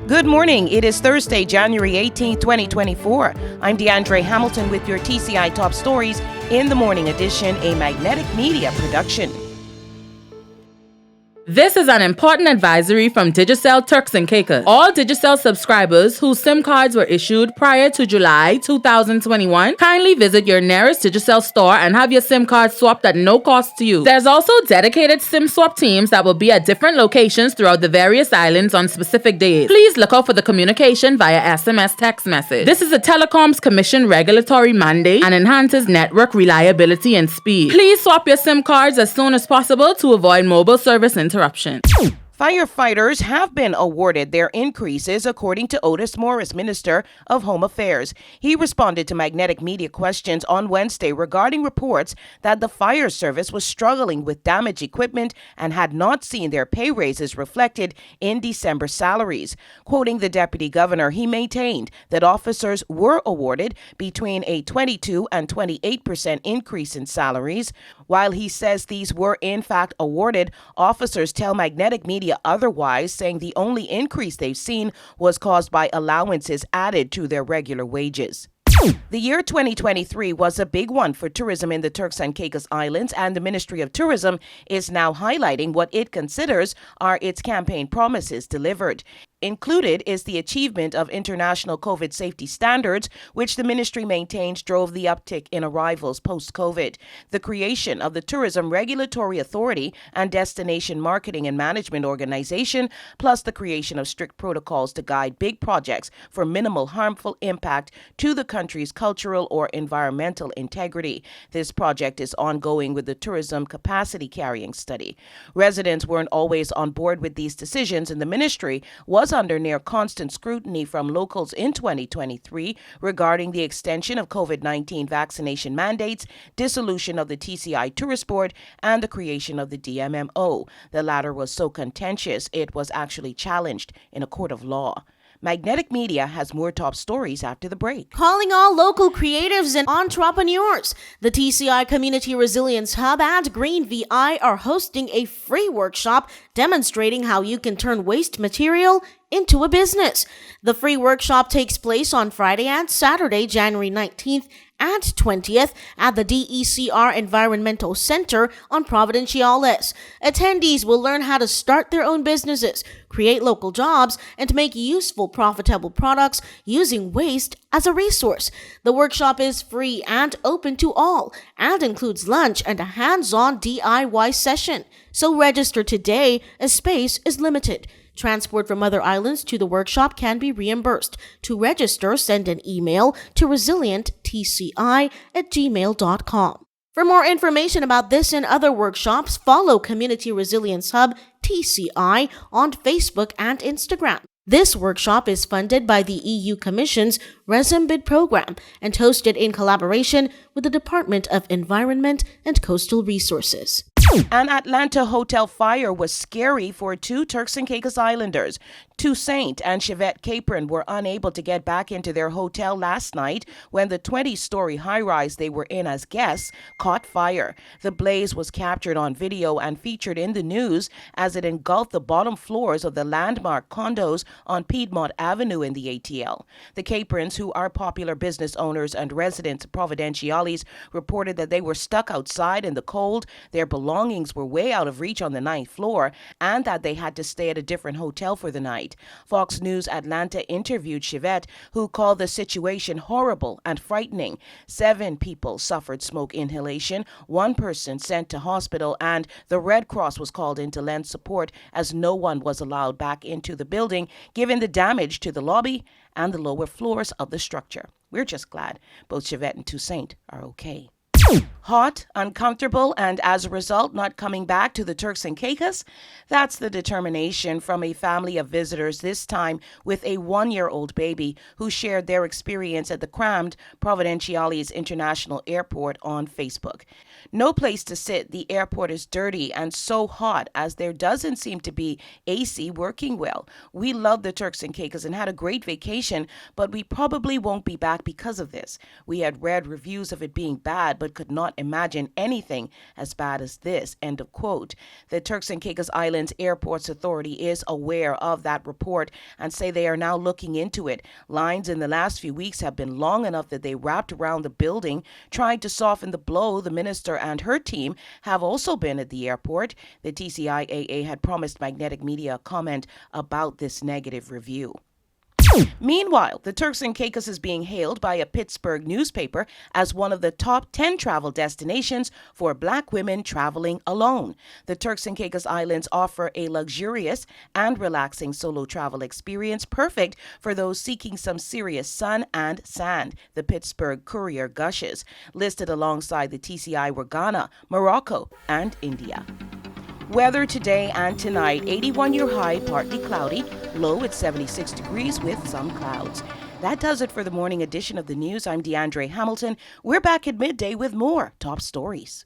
Good morning. It is Thursday, January 18, 2024. I'm Deandrea Hamilton with your TCI Top Stories in the Morning Edition, a Magnetic Media production. This is an important advisory from Digicel Turks and Caicos. All Digicel subscribers whose SIM cards were issued prior to July 2021, kindly visit your nearest Digicel store and have your SIM card swapped at no cost to you. There's also dedicated SIM swap teams that will be at different locations throughout the various islands on specific days. Please look out for the communication via SMS text message. This is a Telecoms Commission regulatory mandate and enhances network reliability and speed. Please swap your SIM cards as soon as possible to avoid mobile service interruption. Firefighters have been awarded their increases, according to Otis Morris, Minister of Home Affairs. He responded to Magnetic Media questions on Wednesday regarding reports that the fire service was struggling with damaged equipment and had not seen their pay raises reflected in December salaries. Quoting the Deputy Governor, he maintained that officers were awarded between a 22 and 28% increase in salaries. While he says these were in fact awarded, officers tell Magnetic Media otherwise, saying the only increase they've seen was caused by allowances added to their regular wages. The year 2023 was a big one for tourism in the Turks and Caicos Islands, and the Ministry of Tourism is now highlighting what it considers are its campaign promises delivered. Included is the achievement of international COVID safety standards, which the ministry maintains drove the uptick in arrivals post-COVID. The creation of the Tourism Regulatory Authority and Destination Marketing and Management Organization, plus the creation of strict protocols to guide big projects for minimal harmful impact to the country's cultural or environmental integrity. This project is ongoing with the Tourism Capacity Carrying Study. Residents weren't always on board with these decisions, and the ministry was under near constant scrutiny from locals in 2023 regarding the extension of COVID-19 vaccination mandates, dissolution of the TCI Tourist Board, and the creation of the DMMO. The latter was so contentious it was actually challenged in a court of law. Magnetic Media has more top stories after the break. Calling all local creatives and entrepreneurs. The TCI Community Resilience Hub and Green VI are hosting a free workshop demonstrating how you can turn waste material into a business. The free workshop takes place on Friday and Saturday, January 19th and 20th at the DECR Environmental Center on Providenciales. Attendees will learn how to start their own businesses, create local jobs, and make useful, profitable products using waste as a resource. The workshop is free and open to all and includes lunch and a hands-on DIY session. So register today as space is limited. Transport from other islands to the workshop can be reimbursed. To register, send an email to resilienttci@gmail.com. For more information about this and other workshops, follow Community Resilience Hub TCI on Facebook and Instagram. This workshop is funded by the EU Commission's Resembid program and hosted in collaboration with the Department of Environment and Coastal Resources. An Atlanta hotel fire was scary for two Turks and Caicos Islanders. Toussaint and Chevette Capron were unable to get back into their hotel last night when the 20-story high-rise they were in as guests caught fire. The blaze was captured on video and featured in the news as it engulfed the bottom floors of the landmark condos on Piedmont Avenue in the ATL. The Caprons, who are popular business owners and residents of Providenciales, reported that they were stuck outside in the cold, their belongings were way out of reach on the 9th floor, and that they had to stay at a different hotel for the night. Fox News Atlanta interviewed Chevette, who called the situation horrible and frightening. 7 people suffered smoke inhalation, 1 person sent to hospital, and the Red Cross was called in to lend support as no one was allowed back into the building, given the damage to the lobby and the lower floors of the structure. We're just glad both Chevette and Toussaint are okay. Hot, uncomfortable, and as a result, not coming back to the Turks and Caicos? That's the determination from a family of visitors, this time with a 1-year-old baby who shared their experience at the crammed Providenciales International Airport on Facebook. No place to sit. The airport is dirty and so hot as there doesn't seem to be AC working well. We love the Turks and Caicos and had a great vacation, but we probably won't be back because of this. We had read reviews of it being bad, but could not imagine anything as bad as this, end of quote. The Turks and Caicos Islands Airports Authority is aware of that report and say they are now looking into it. Lines in the last few weeks have been long enough that they wrapped around the building, trying to soften the blow. The minister and her team have also been at the airport. The TCI had promised Magnetic Media a comment about this negative review. Meanwhile, the Turks and Caicos is being hailed by a Pittsburgh newspaper as one of the top 10 travel destinations for Black women traveling alone. The Turks and Caicos Islands offer a luxurious and relaxing solo travel experience perfect for those seeking some serious sun and sand, the Pittsburgh Courier gushes. Listed alongside the TCI were Ghana, Morocco, and India. Weather today and tonight, 81-year high, partly cloudy, low at 76 degrees with some clouds. That does it for the morning edition of the news. I'm Deandrea Hamilton. We're back at midday with more top stories.